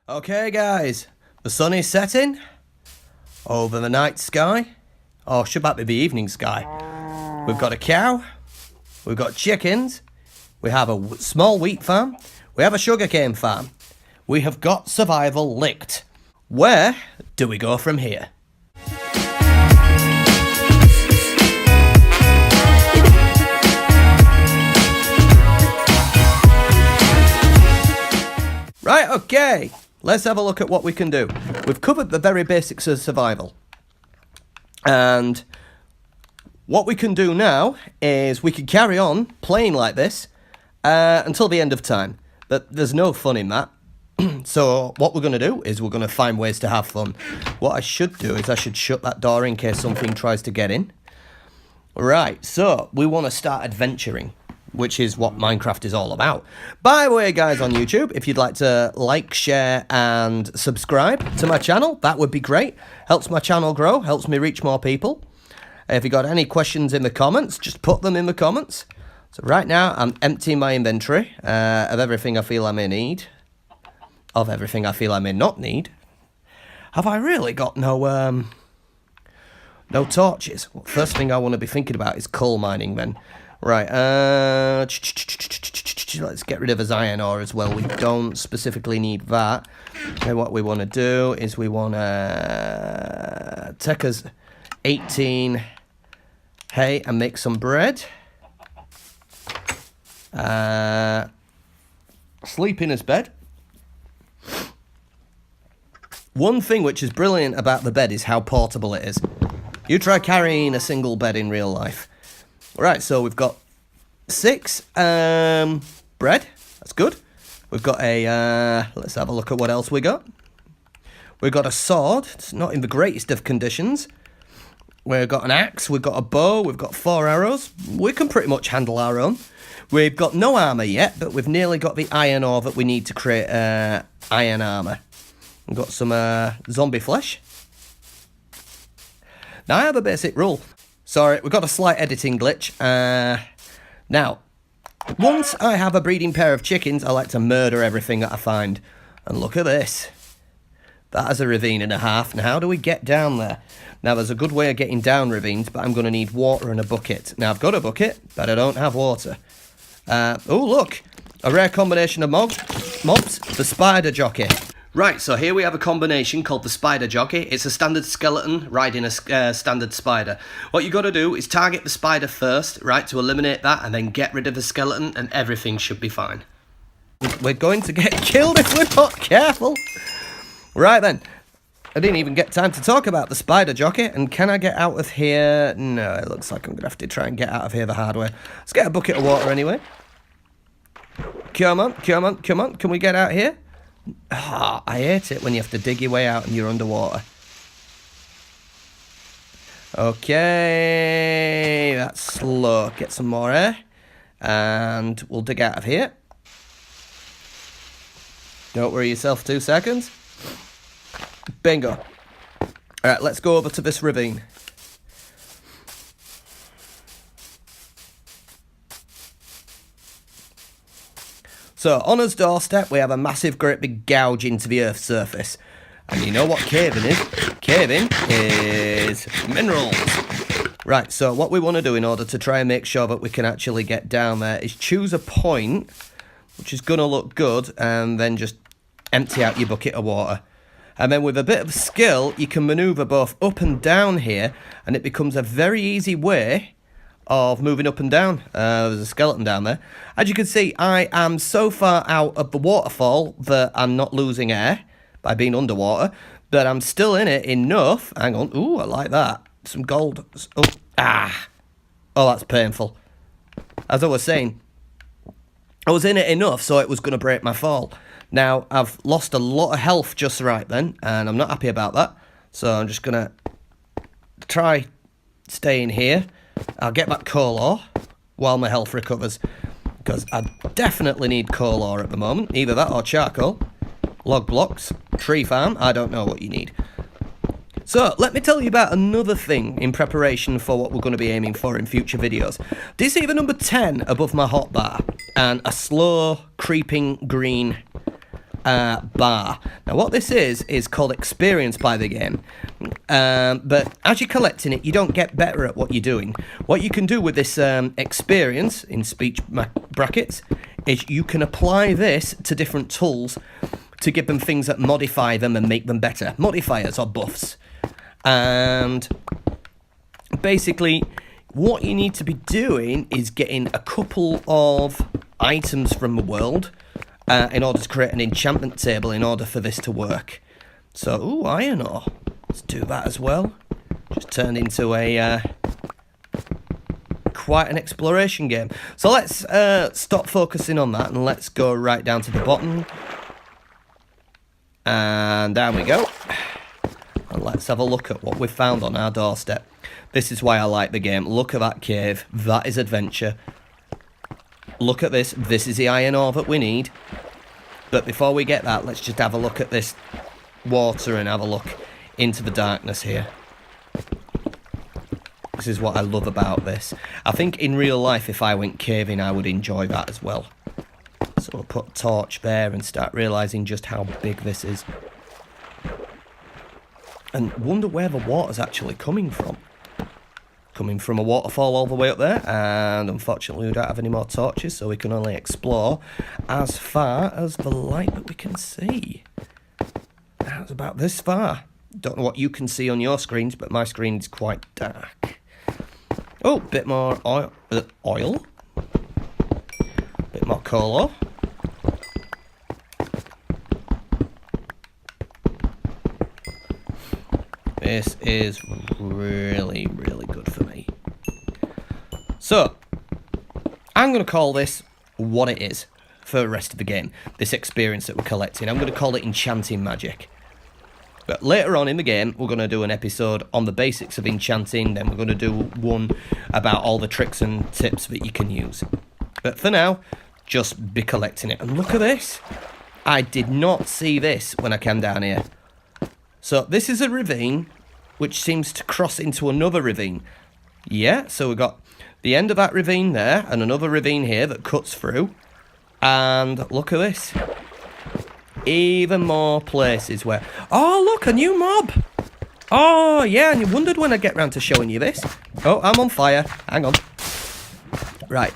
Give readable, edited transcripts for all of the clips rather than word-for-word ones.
Okay guys, the sun is setting over the night sky, or should that be the evening sky. We've got a cow, we've got chickens, we have a small wheat farm, we have a sugarcane farm. We have got survival licked. Where do we go from here? Right, okay. Let's have a look at what we can do. We've covered the very basics of survival. And what we can do now is we can carry on playing like this until the end of time. But there's no fun in that. So what we're going to do is we're going to find ways to have fun. What I should do is I should shut that door in case something tries to get in. Right, so we want to start adventuring, which is what Minecraft is all about. By the way, guys on YouTube, if you'd like to like, share, and subscribe to my channel, that would be great. Helps my channel grow, helps me reach more people. If you got any questions in the comments, just put them in the comments. So right now, I'm emptying my inventory of everything I feel I may need. Of everything I feel I may not need. Have I really got no torches? Well, first thing I want to be thinking about is coal mining then. Right, let's get rid of his iron ore as well. We don't specifically need that. And what we want to do is we want to take us 18 hay and make some bread. Sleep in his bed. One thing which is brilliant about the bed is how portable it is. You try carrying a single bed in real life. Right, so we've got 6 bread. That's good. We've got a, let's have a look at what else we got. We've got a sword. It's not in the greatest of conditions. We've got an axe. We've got a bow. We've got 4 arrows. We can pretty much handle our own. We've got no armour yet, but we've nearly got the iron ore that we need to create iron armour. We've got some zombie flesh. Now, I have a basic rule. Sorry, we've got a slight editing glitch. Now, once I have a breeding pair of chickens, I like to murder everything that I find. And look at this. That is a ravine and a half. Now, how do we get down there? Now, there's a good way of getting down ravines, but I'm going to need water and a bucket. Now, I've got a bucket, but I don't have water. Oh, look. A rare combination of mobs. The spider jockey. Right, so here we have a combination called the spider jockey. It's a standard skeleton riding a standard spider. What you got to do is target the spider first, right, to eliminate that, and then get rid of the skeleton, and everything should be fine. We're going to get killed if we're not careful. Right then, I didn't even get time to talk about the spider jockey, and can I get out of here? No, it looks like I'm going to have to try and get out of here the hard way. Let's get a bucket of water anyway. Come on, come on, come on. Can we get out here? Oh, I hate it when you have to dig your way out and you're underwater. Okay, that's slow. Get some more air. And we'll dig out of here. Don't worry yourself 2 seconds. Bingo. Alright, let's go over to this ravine. So, on his doorstep, we have a massive, great big gouge into the Earth's surface. And you know what caving is? Caving is minerals. Right, so what we want to do in order to try and make sure that we can actually get down there is choose a point, which is going to look good, and then just empty out your bucket of water. And then with a bit of skill, you can maneuver both up and down here, and it becomes a very easy way of moving up and down. There's a skeleton down there. As you can see, I am so far out of the waterfall that I'm not losing air by being underwater, but I'm still in it enough. Hang on. Ooh, I like that. Some gold. Oh, that's painful. As I was saying, I was in it enough so it was going to break my fall. Now, I've lost a lot of health just right then, and I'm not happy about that. So I'm just going to try staying here. I'll get that coal ore while my health recovers, because I definitely need coal ore at the moment. Either that or charcoal, log blocks, tree farm, I don't know what you need. So, let me tell you about another thing in preparation for what we're going to be aiming for in future videos. Do you see the number 10 above my hotbar? And a slow, creeping green bar. Now what this is called experience by the game, but as you're collecting it, you don't get better at what you're doing. What you can do with this experience, in speech brackets, is you can apply this to different tools to give them things that modify them and make them better. Modifiers or buffs. And basically what you need to be doing is getting a couple of items from the world in order to create an enchantment table in order for this to work. So, ooh, iron ore. Let's do that as well. Just turned into a quite an exploration game. So let's stop focusing on that and let's go right down to the bottom. And down we go. And let's have a look at what we've found on our doorstep. This is why I like the game. Look at that cave. That is adventure. Look at this. This is the iron ore that we need. But before we get that, let's just have a look at this water and have a look into the darkness here. This is what I love about this. I think in real life, if I went caving, I would enjoy that as well. So we'll put a torch there and start realising just how big this is. And wonder where the water's actually coming from. Coming from a waterfall all the way up there, and unfortunately we don't have any more torches, so we can only explore as far as the light that we can see. That's about this far. Don't know what you can see on your screens, but my screen is quite dark. Oh, bit more oil. Bit more coal ore. This is really, really good for me. So, I'm going to call this what it is for the rest of the game. This experience that we're collecting. I'm going to call it enchanting magic. But later on in the game, we're going to do an episode on the basics of enchanting. Then we're going to do one about all the tricks and tips that you can use. But for now, just be collecting it. And look at this. I did not see this when I came down here. So this is a ravine which seems to cross into another ravine. Yeah, so we've got the end of that ravine there and another ravine here that cuts through. And look at this. Even more places where... Oh, look, a new mob. Oh, yeah, and you wondered when I get round to showing you this. Oh, I'm on fire. Hang on. Right.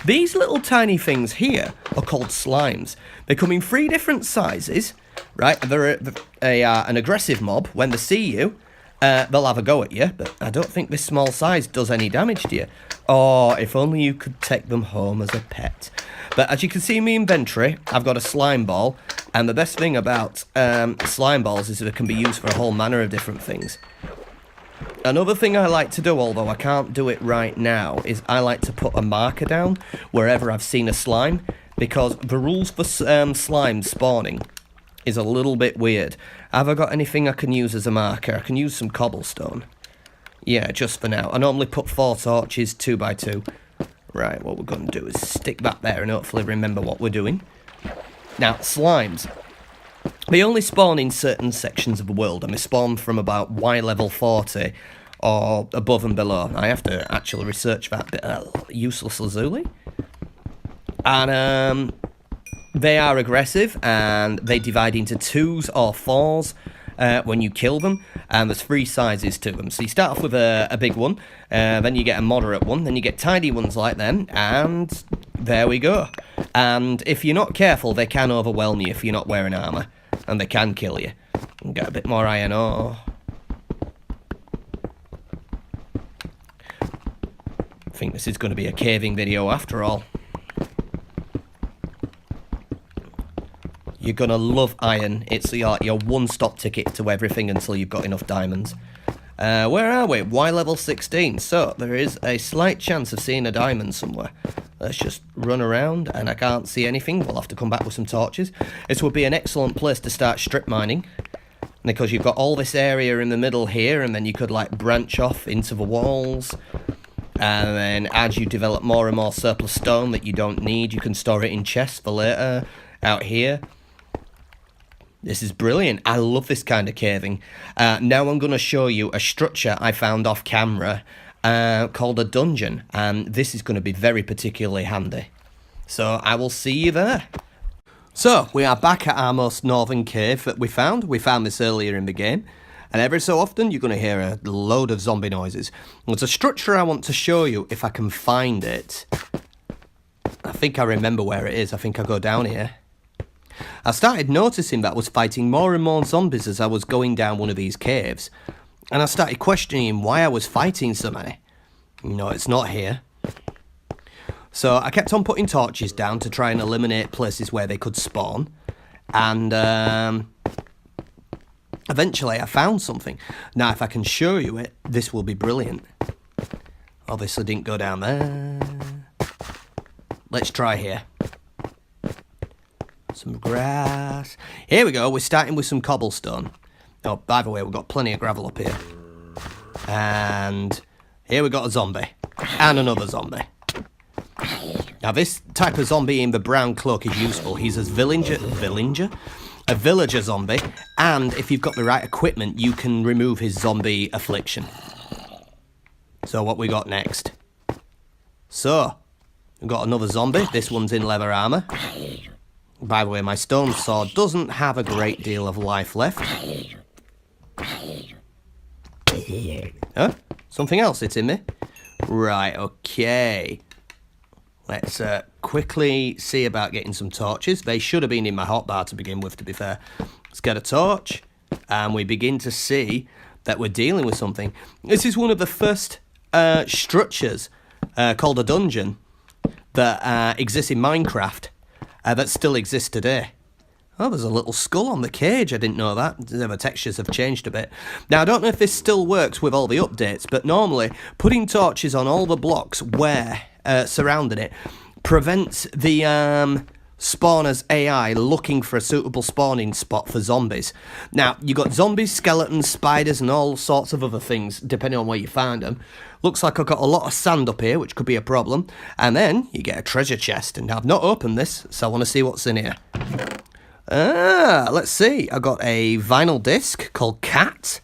These little tiny things here are called slimes. They come in 3 different sizes, right? They're an aggressive mob. When they see you, they'll have a go at you, but I don't think this small size does any damage to you. Oh, if only you could take them home as a pet. But as you can see in my inventory, I've got a slime ball, and the best thing about slime balls is that they can be used for a whole manner of different things. Another thing I like to do, although I can't do it right now, is I like to put a marker down wherever I've seen a slime, because the rules for slime spawning is a little bit weird. Have I got anything I can use as a marker? I can use some cobblestone. Yeah, just for now. I normally put 4 torches, 2 by 2. Right, what we're going to do is stick that there and hopefully remember what we're doing. Now, slimes. They only spawn in certain sections of the world, and they spawn from about Y level 40 or above and below. I have to actually research that bit. Useless lazuli. And they are aggressive, and they divide into 2s or 4s when you kill them, and there's 3 sizes to them. So you start off with a big one, then you get a moderate one, then you get tiny ones like them, and there we go. And if you're not careful, they can overwhelm you if you're not wearing armour, and they can kill you. And get a bit more iron ore. I think this is going to be a caving video after all. You're going to love iron. It's your one-stop ticket to everything until you've got enough diamonds. Where are we? Y level 16. So, there is a slight chance of seeing a diamond somewhere. Let's just run around, and I can't see anything. We'll have to come back with some torches. This would be an excellent place to start strip mining, because you've got all this area in the middle here, and then you could, like, branch off into the walls. And then as you develop more and more surplus stone that you don't need, you can store it in chests for later out here. This is brilliant. I love this kind of caving. Now I'm going to show you a structure I found off camera called a dungeon. And this is going to be very particularly handy. So I will see you there. So, we are back at our most northern cave that we found. We found this earlier in the game. And every so often, you're going to hear a load of zombie noises. There's a structure I want to show you if I can find it. I think I remember where it is. I think I go down here. I started noticing that I was fighting more and more zombies as I was going down one of these caves. And I started questioning why I was fighting so many. No, it's not here. So I kept on putting torches down to try and eliminate places where they could spawn. And eventually I found something. Now if I can show you it, this will be brilliant. Obviously didn't go down there. Let's try here. Some grass. Here we go, we're starting with some cobblestone. Oh, by the way, we've got plenty of gravel up here. And here we got a zombie. And another zombie. Now this type of zombie in the brown cloak is useful. He's a a villager zombie, and if you've got the right equipment, you can remove his zombie affliction. So what we got next? So, we've got another zombie. This one's in leather armour. By the way, my stone sword doesn't have a great deal of life left. Huh? Something else hit in me? Right, okay. Let's quickly see about getting some torches. They should have been in my hotbar to begin with, to be fair. Let's get a torch, and we begin to see that we're dealing with something. This is one of the first structures called a dungeon that exists in Minecraft that still exists today. Oh, there's a little skull on the cage. I didn't know that. The textures have changed a bit. Now, I don't know if this still works with all the updates, but normally putting torches on all the blocks where surrounding it prevents the spawner's AI looking for a suitable spawning spot for zombies. Now, you got zombies, skeletons, spiders, and all sorts of other things, depending on where you find them. Looks like I've got a lot of sand up here, which could be a problem. And then you get a treasure chest, and I've not opened this, so I want to see what's in here. Let's see. I got a vinyl disc called Cat.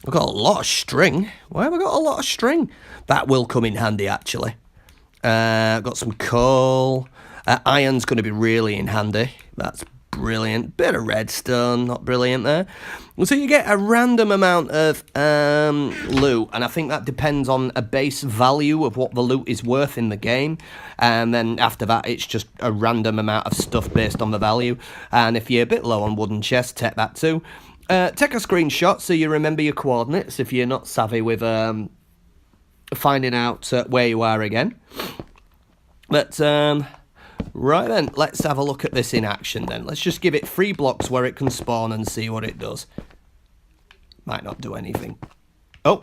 I've got a lot of string. Why have I got a lot of string? That will come in handy, actually. I've got some coal. Iron's going to be really in handy. That's brilliant. Bit of redstone, not brilliant there. So you get a random amount of loot, and I think that depends on a base value of what the loot is worth in the game, and then after that it's just a random amount of stuff based on the value. And if you're a bit low on wooden chests, take that too. Take a screenshot so you remember your coordinates if you're not savvy with finding out where you are again. But right then, let's have a look at this in action then. Let's just give it 3 blocks where it can spawn and see what it does. Might not do anything. Oh,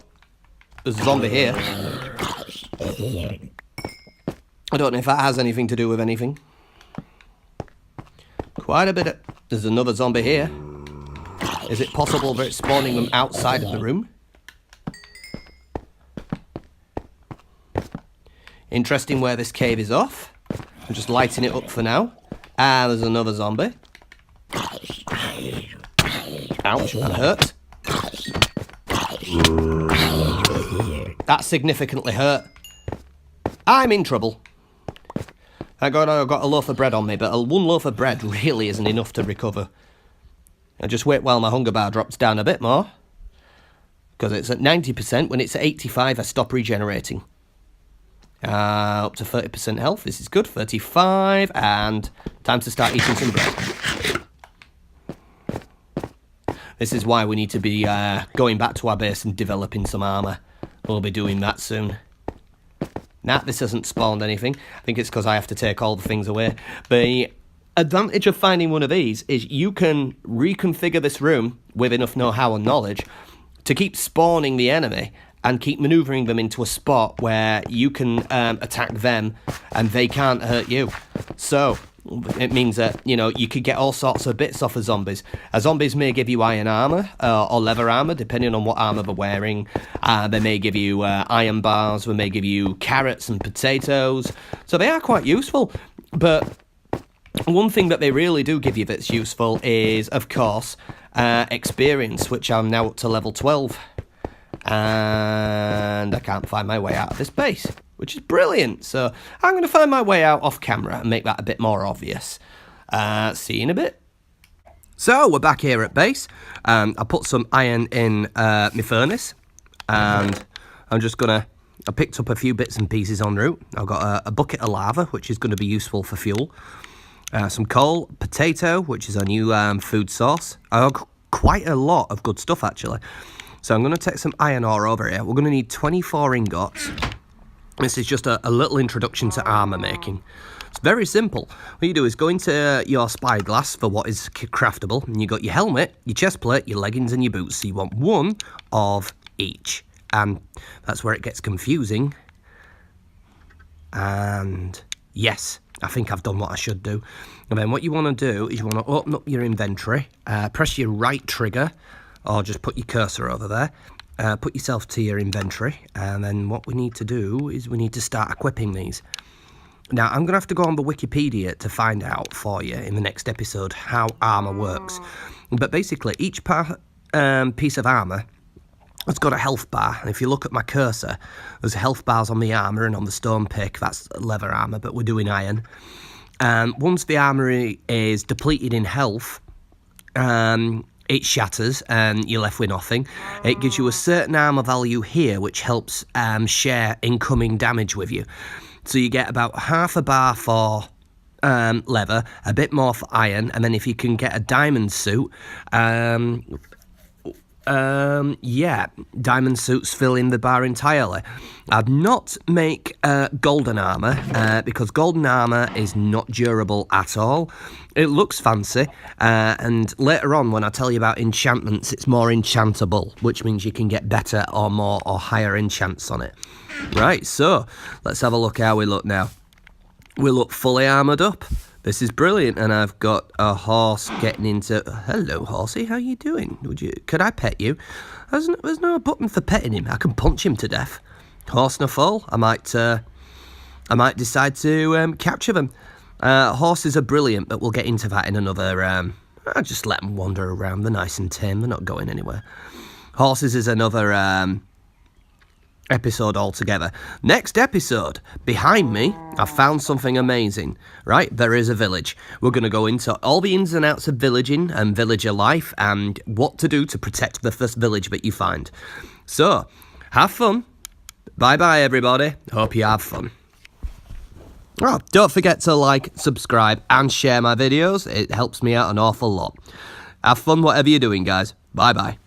there's a zombie here. I don't know if that has anything to do with anything. Quite a bit of... There's another zombie here. Is it possible that it's spawning them outside of the room? Interesting where this cave is off. I'm just lighting it up for now. Ah, there's another zombie. Ouch, that hurt. That significantly hurt. I'm in trouble. Thank God I've got a loaf of bread on me, but one loaf of bread really isn't enough to recover. I just wait while my hunger bar drops down a bit more. Because it's at 90%. When it's at 85, I stop regenerating. Up to 30% health. This is good. 35. And time to start eating some bread. This is why we need to be going back to our base and developing some armour. We'll be doing that soon. Nah, this hasn't spawned anything. I think it's because I have to take all the things away. The advantage of finding one of these is you can reconfigure this room with enough know-how and knowledge to keep spawning the enemy and keep manoeuvring them into a spot where you can attack them and they can't hurt you. So it means that, you know, you could get all sorts of bits off of zombies. Zombies may give you iron armour or leather armour, depending on what armour they're wearing. They may give you iron bars, they may give you carrots and potatoes. So they are quite useful. But one thing that they really do give you that's useful is, of course, experience, which I'm now up to level 12. And I can't find my way out of this base, which is brilliant. So I'm going to find my way out off camera and make that a bit more obvious. See you in a bit. So, we're back here at base. I put some iron in my furnace, and I'm just going to... I picked up a few bits and pieces en route. I've got a bucket of lava, which is going to be useful for fuel. Some coal, potato, which is our new food source. I've got quite a lot of good stuff, actually. So I'm going to take some iron ore over here. We're going to need 24 ingots. This is just a little introduction to armour making. It's very simple. What you do is go into your spyglass for what is craftable, and you got your helmet, your chest plate, your leggings, and your boots. So you want one of each, and that's where it gets confusing. And yes, I think I've done what I should do. And then what you want to do is you want to open up your inventory, press your right trigger, or just put your cursor over there. Put yourself to your inventory, and then what we need to do is we need to start equipping these. Now, I'm going to have to go on the Wikipedia to find out for you in the next episode how armour works. But basically, each piece of armour has got a health bar. And if you look at my cursor, there's health bars on the armour and on the stone pick. That's leather armour, but we're doing iron. Once the armour is depleted in health, it shatters and you're left with nothing. It gives you a certain armour value here, which helps share incoming damage with you. So you get about half a bar for leather, a bit more for iron, and then if you can get a diamond suit, yeah, diamond suits fill in the bar entirely. I'd not make golden armour, because golden armour is not durable at all. It looks fancy, and later on when I tell you about enchantments, it's more enchantable, which means you can get better or more or higher enchants on it. Right, so let's have a look how we look now. We look fully armoured up. This is brilliant, and I've got a horse getting into... Hello, horsey, how you doing? Could I pet you? There's no button for petting him. I can punch him to death. Horse no foal. I might decide to capture them. Horses are brilliant, but we'll get into that in another... I'll just let them wander around. They're nice and tame. They're not going anywhere. Horses is another... episode altogether. Next episode, behind me, I found something amazing. Right, there is a village. We're going to go into all the ins and outs of villaging and villager life and what to do to protect the first village that you find. So, have fun. Bye-bye, everybody. Hope you have fun. Oh, don't forget to like, subscribe, and share my videos. It helps me out an awful lot. Have fun whatever you're doing, guys. Bye-bye.